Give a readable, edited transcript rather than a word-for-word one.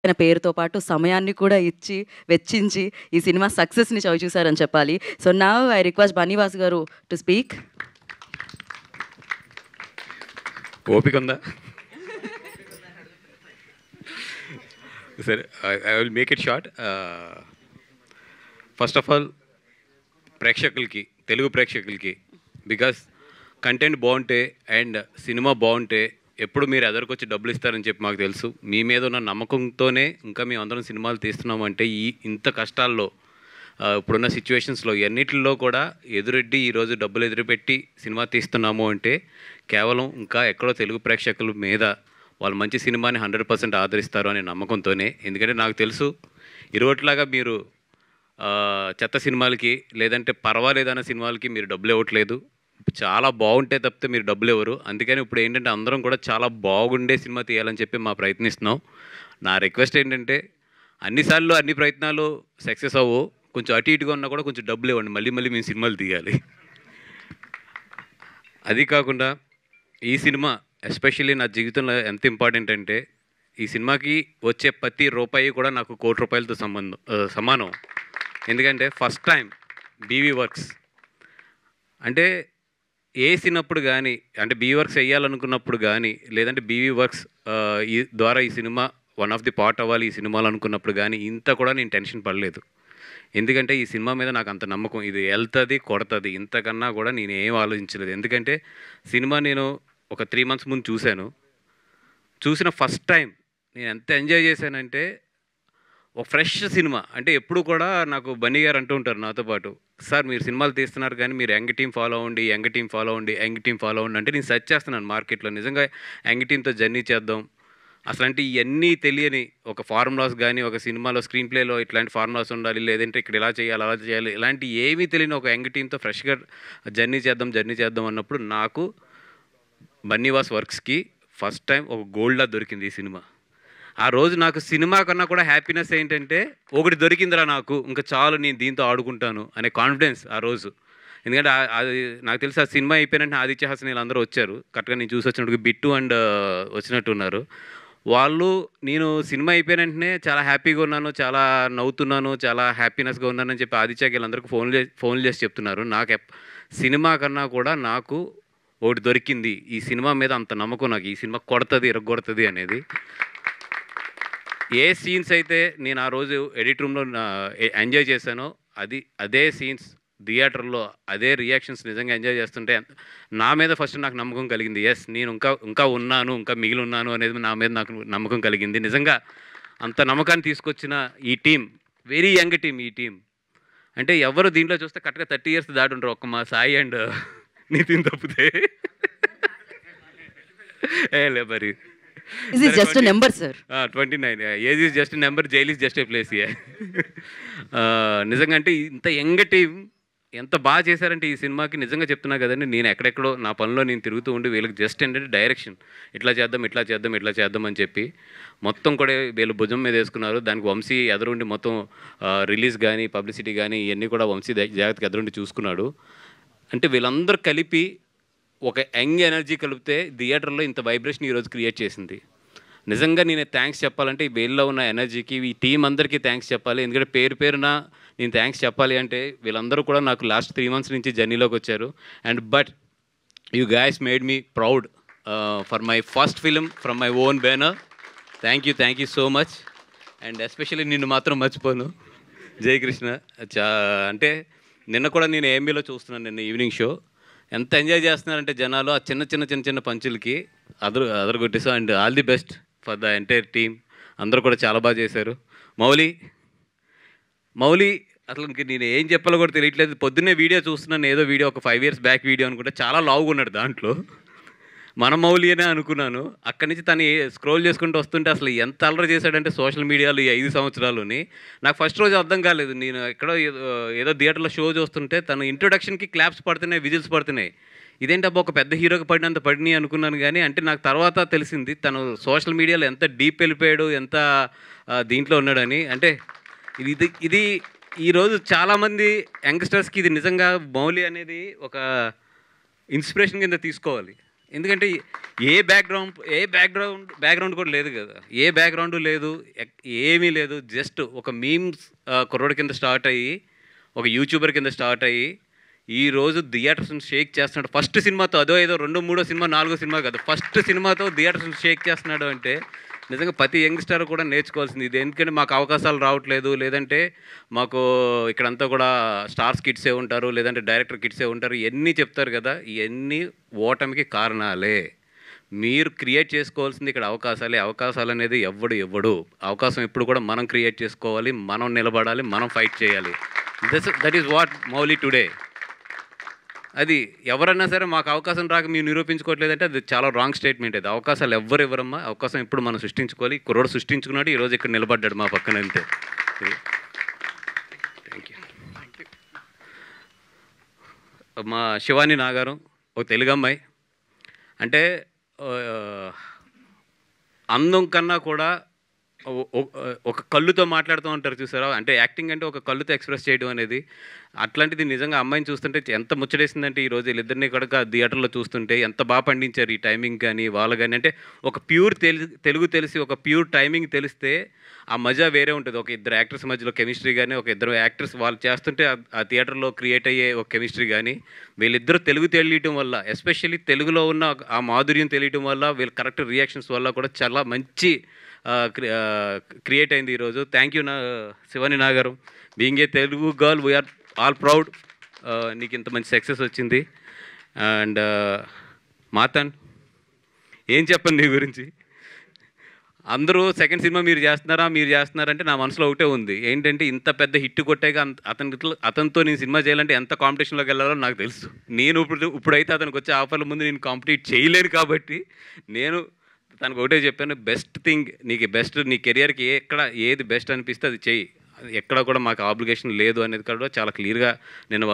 ఆయన పేరుతో పాటు సమయాన్ని కూడా ఇచ్చి, వెచ్చించి ఈ సినిమా సక్సెస్‌ని చవిచూసారని చెప్పాలి. So now I request Bunny Vasu గారు టు స్పీక్. ఓపిక ఉందా? సరే, I will make it short. First of all ప్రేక్షకులకి, తెలుగు ప్రేక్షకులకి, బికాస్ కంటెంట్ బాగుంటే అండ్ సినిమా బాగుంటే ఎప్పుడు మీరు ఎదరికొచ్చి డబ్బులు ఇస్తారని చెప్పి మాకు తెలుసు. మీ మీద ఉన్న నమ్మకంతోనే ఇంకా మేము అందరం సినిమాలు తీస్తున్నామంటే ఇంత కష్టాల్లో, ఇప్పుడున్న సిచ్యువేషన్స్లో ఎన్నిటిలో కూడా ఎదురెడ్డి ఈరోజు డబ్బులు ఎదురుపెట్టి సినిమా తీస్తున్నాము అంటే కేవలం ఇంకా ఎక్కడో తెలుగు ప్రేక్షకుల మీద వాళ్ళు మంచి సినిమాని 100% ఆదరిస్తారు అనే నమ్మకంతోనే. ఎందుకంటే నాకు తెలుసు ఇరువట్లాగా మీరు చెత్త సినిమాలకి లేదంటే పర్వాలేదన్న సినిమాలకి మీరు డబ్బులు ఇవ్వట్లేదు. చాలా బాగుంటే తప్పితే మీరు డబ్బులు ఇవ్వరు. అందుకని ఇప్పుడు ఏంటంటే అందరం కూడా చాలా బాగుండే సినిమా తీయాలని చెప్పి మా ప్రయత్నిస్తున్నాం. నా రిక్వెస్ట్ ఏంటంటే అన్నిసార్లు అన్ని ప్రయత్నాలు సక్సెస్ అవ్వు, కొంచెం అటు ఇటుగా ఉన్నా కూడా కొంచెం డబ్బులు ఇవ్వండి, మళ్ళీ మళ్ళీ మేము సినిమాలు తీయాలి. అది కాకుండా ఈ సినిమా ఎస్పెషల్లీ నా జీవితంలో ఎంత ఇంపార్టెంట్ అంటే ఈ సినిమాకి వచ్చే ప్రతి రూపాయి కూడా నాకు ₹1,00,00,000తో సమానం. ఎందుకంటే ఫస్ట్ టైం బీవీ వర్క్స్ అంటే వేసినప్పుడు కానీ, అంటే బీవీ వర్క్స్ వేయాలనుకున్నప్పుడు కానీ, లేదంటే బీవీ వర్క్స్ ద్వారా ఈ cinema one of the part అవ్వాలి ఈ సినిమాలు అనుకున్నప్పుడు కానీ ఇంత కూడా నేను టెన్షన్ పడలేదు. ఎందుకంటే ఈ సినిమా మీద నాకు అంత నమ్మకం, ఇది వెళ్తుంది కొడుతుంది, ఇంతకన్నా కూడా నేను ఏం ఆలోచించలేదు. ఎందుకంటే సినిమా నేను ఒక 3 months ముందు చూసిన ఫస్ట్ టైం నేను ఎంత ఎంజాయ్ చేశానంటే ఒక ఫ్రెష్ సినిమా. అంటే ఎప్పుడు కూడా నాకు బన్నీ గారు అంటూ ఉంటారు నాతో పాటు, సార్ మీరు సినిమాలు తీస్తున్నారు కానీ మీరు యంగ్ టీమ్ ఫాలో అవ్వండి, యంగ్ టీమ్ ఫాలో అవ్వండి, యంగ్ టీమ్ ఫాలో అవ్వండి అంటే నేను సెర్చ్ చేస్తున్నాను మార్కెట్లో. నిజంగా యంగ్ టీమ్తో జర్నీ చేద్దాం అసలు అంటే ఇవన్నీ తెలియని ఒక ఫార్ములాస్ కానీ, ఒక సినిమాలో స్క్రీన్ ప్లేలో ఇట్లాంటి ఫార్ములాస్ ఉండాలి, లేదంటే ఇక్కడ ఇలా చేయాలి అలా చేయాలి, ఇలాంటి ఏమీ తెలియని ఒక యంగ్ టీమ్తో ఫ్రెష్గా జర్నీ చేద్దాం అన్నప్పుడు నాకు బన్నీవాస్ వర్క్స్కి ఫస్ట్ టైం ఒక గోల్డ్లా దొరికింది ఈ సినిమా. ఆ రోజు నాకు సినిమా కన్నా కూడా హ్యాపీనెస్ ఏంటంటే ఒకటి దొరికిందిరా నాకు, ఇంకా చాలు నేను దీంతో ఆడుకుంటాను అనే కాన్ఫిడెన్స్ ఆ రోజు. ఎందుకంటే అది నాకు తెలిసి ఆ సినిమా అయిపోయినట్టు ఆదిత్య హాసన్ వీళ్ళందరూ వచ్చారు. కరెక్ట్గా నేను చూసి వచ్చినప్పుడు బిట్టు అండ్ వచ్చినట్టు ఉన్నారు వాళ్ళు. నేను సినిమా అయిపోయిన వెంటనే చాలా హ్యాపీగా ఉన్నాను, చాలా నవ్వుతున్నాను, చాలా హ్యాపీనెస్గా ఉన్నానని చెప్పి ఆదిత్యకి వీళ్ళందరికీ ఫోన్లు చేసి చెప్తున్నారు. నాకు సినిమా కన్నా కూడా నాకు ఒకటి దొరికింది, ఈ సినిమా మీద అంత నమ్మకం నాకు, ఈ సినిమా కొడుతుంది ఇరగొడుతుంది అనేది. ఏ సీన్స్ అయితే నేను ఆ రోజు ఎడిట్ రూమ్లో ఎంజాయ్ చేశానో అదే సీన్స్ థియేటర్లో అదే రియాక్షన్స్ నిజంగా ఎంజాయ్ చేస్తుంటే నా మీద ఫస్ట్ నాకు నమ్మకం కలిగింది. ఎస్, నేను ఇంకా ఉన్నాను, ఇంకా మిగిలి ఉన్నాను అనేది నా మీద నాకు నమ్మకం కలిగింది. నిజంగా అంత నమ్మకాన్ని తీసుకొచ్చిన ఈ టీం, వెరీ యంగ్ టీం. ఈ టీం అంటే ఎవరు దీంట్లో చూస్తే కరెక్ట్గా 30 years దాటి ఉంటారు, ఒక్క మా సాయి అండ్ నితిన్ తప్పితే. లే మరి This is just a number, sir. 29. Age is just a number, jail is just a place. నిజంగా అంటే ఇంత యంగ్ టీం ఎంత బాగా చేశారంటే ఈ సినిమాకి నిజంగా చెప్తున్నా కదండి. నేను ఎక్కడెక్కడో నా పనిలో నేను తిరుగుతూ ఉండి వీళ్ళకి జస్ట్ ఏంటంటే డైరెక్షన్ ఇట్లా చేద్దాం అని చెప్పి మొత్తం కూడా వీళ్ళు భుజం మీద వేసుకున్నారు. దానికి వంశీ ఎదురుండి మొత్తం రిలీజ్ కానీ పబ్లిసిటీ కానీ ఇవన్నీ కూడా వంశీ జాగ్రత్తగా ఎదురుండి చూసుకున్నాడు. అంటే వీళ్ళందరూ కలిపి ఒక యంగ్ ఎనర్జీ కలిపితే థియేటర్లో ఇంత వైబ్రేషన్ ఈరోజు క్రియేట్ చేసింది. నిజంగా నేను థ్యాంక్స్ చెప్పాలంటే ఈ వీళ్ళలో ఉన్న ఎనర్జీకి, ఈ టీం అందరికీ థ్యాంక్స్ చెప్పాలి. ఎందుకంటే పేరున నేను థ్యాంక్స్ చెప్పాలి అంటే వీళ్ళందరూ కూడా నాకు లాస్ట్ 3 months నుంచి జర్నీలోకి వచ్చారు. And but you guys made me proud for my first film from my own banner. Thank you so much. And especially నిన్ను మాత్రం మర్చిపోను, జయకృష్ణ. అంటే నిన్న కూడా నేను ఏఎంబీలో చూస్తున్నాను, నిన్న ఈవినింగ్ షో. ఎంత ఎంజాయ్ చేస్తున్నారంటే జనాలు ఆ చిన్న పంచులకి అదరగొట్టేసాం. And all the best for the entire team. అందరూ కూడా చాలా బాగా చేశారు. మౌలి అసలు ఇంక నేను ఏం చెప్పాలో కూడా తెలియట్లేదు. పొద్దున్నే వీడియో చూస్తున్నాను, ఏదో వీడియో ఒక 5 years బ్యాక్ వీడియో అనుకుంటే చాలా లావుగా ఉన్నాడు. దాంట్లో మన మౌలి అనే అనుకున్నాను. అక్కడి నుంచి తను స్క్రోల్ చేసుకుంటూ వస్తుంటే అసలు ఎంత అల్లరి చేశాడంటే సోషల్ మీడియాలో ఈ 5 సంవత్సరాలని నాకు ఫస్ట్ రోజు అర్థం కాలేదు. నేను ఎక్కడో ఏదో థియేటర్లో షో చూస్తుంటే తను ఇంట్రొడక్షన్కి క్లాప్స్ పడుతున్నాయి, విజిల్స్ పడుతున్నాయి. ఇదేంటబ్బా ఒక పెద్ద హీరోకి పడినంత పడినాయి అనుకున్నాను. కానీ అంటే నాకు తర్వాత తెలిసింది తను సోషల్ మీడియాలో ఎంత డీప్ వెళ్ళిపోయాడు, ఎంత దీంట్లో ఉన్నాడని. అంటే ఇది ఈరోజు చాలామంది యంగ్స్టర్స్కి ఇది నిజంగా మౌలి అనేది ఒక ఇన్స్పిరేషన్ కింద తీసుకోవాలి. ఎందుకంటే బ్యాక్గ్రౌండ్ కూడా లేదు కదా, ఏ బ్యాక్గ్రౌండ్ లేదు, ఏమీ లేదు. జస్ట్ ఒక మీమ్స్ కుర్రోడి కింద స్టార్ట్ అయ్యి ఒక యూట్యూబర్ కింద స్టార్ట్ అయ్యి ఈరోజు థియేటర్స్ని షేక్ చేస్తున్నాడు. ఫస్ట్ సినిమాతో, అదో ఏదో 2, 3 సినిమా 4 సినిమా కాదు, ఫస్ట్ సినిమాతో థియేటర్స్ని షేక్ చేస్తున్నాడు అంటే నిజంగా ప్రతి యంగ్స్టర్ కూడా నేర్చుకోవాల్సింది ఇది. ఎందుకంటే మాకు అవకాశాలు రావట్లేదు, లేదంటే మాకు ఇక్కడంతా కూడా స్టార్స్ కిడ్సే ఉంటారు, లేదంటే డైరెక్టర్ కిడ్సే ఉంటారు, ఇవన్నీ చెప్తారు కదా, ఇవన్నీ ఓటమికి కారణాలే. మీరు క్రియేట్ చేసుకోవాల్సింది ఇక్కడ అవకాశాలే. అవకాశాలు అనేది ఇవ్వడు. అవకాశం ఎప్పుడు కూడా మనం క్రియేట్ చేసుకోవాలి, మనం నిలబడాలి, మనం ఫైట్ చేయాలి. That is what Mouli today. అది ఎవరన్నా సరే మాకు అవకాశం రాక మీరు నిరూపించుకోవట్లేదంటే అది చాలా రాంగ్ స్టేట్మెంట్. అది అవకాశాలు ఇవ్వరమ్మా, అవకాశం ఇప్పుడు మనం సృష్టించుకోవాలి. కుర్రోడు సృష్టించుకున్నాడు, ఈరోజు ఇక్కడ నిలబడ్డాడు మా పక్కన, అంతే. Thank you. మా శివాని నాగారం ఒక తెలుగు అమ్మాయి. అంటే అందం కన్నా కూడా ఒక కళ్ళుతో మాట్లాడుతూ ఉంటారు చూసారా, అంటే యాక్టింగ్ అంటే ఒక కళ్ళుతో ఎక్స్ప్రెస్ చేయడం అనేది. అట్లాంటిది నిజంగా అమ్మాయిని చూస్తుంటే ఎంత ముచ్చటేసిందంటే ఈరోజు వీళ్ళిద్దరిని కూడా థియేటర్లో చూస్తుంటే ఎంత బాగా పండించారు ఈ టైమింగ్ కానీ వాళ్ళు కానీ. అంటే ఒక ప్యూర్ తెలుగు తెలిసి ఒక ప్యూర్ టైమింగ్ తెలిస్తే ఆ మజా వేరే ఉంటుంది. ఒక ఇద్దరు యాక్టర్స్ మధ్యలో కెమిస్ట్రీ కానీ, ఒక ఇద్దరు యాక్టర్స్ వాళ్ళు చేస్తుంటే ఆ థియేటర్లో క్రియేట్ అయ్యే ఒక కెమిస్ట్రీ కానీ, వీళ్ళిద్దరూ తెలుగు తెలియటం వల్ల, ఎస్పెషల్లీ తెలుగులో ఉన్న ఆ మాధుర్యం తెలియటం వల్ల, వీళ్ళ కరెక్ట్ రియాక్షన్స్ వల్ల కూడా చాలా మంచి క్రియేట్ అయింది ఈరోజు. Thank you Shivani Nagaram. Being a Telugu girl we are all proud. నీకు ఇంత మంచి సక్సెస్ వచ్చింది. అండ్ మాతన్ ఏం చెప్పండి నీ గురించి. అందరూ సెకండ్ సినిమా మీరు చేస్తున్నారంటే నా మనసులో ఒకటే ఉంది, ఏంటంటే ఇంత పెద్ద హిట్ కొట్టాక అతనితో నేను సినిమా చేయాలంటే ఎంత కాంపిటీషన్లోకి వెళ్ళాలో నాకు తెలుసు. నేను ఇప్పుడైతే అతనికి వచ్చే ఆఫర్ల ముందు నేను కాంపిటీట్ చేయలేను కాబట్టి నేను తనకు ఒకటే చెప్పాను, బెస్ట్ థింగ్ నీకు బెస్ట్, నీ కెరియర్కి ఏది బెస్ట్ అనిపిస్తే అది చెయ్యి, ఎక్కడ కూడా మాకు ఆబ్లిగేషన్ లేదు అనేది కూడా చాలా క్లియర్గా నేను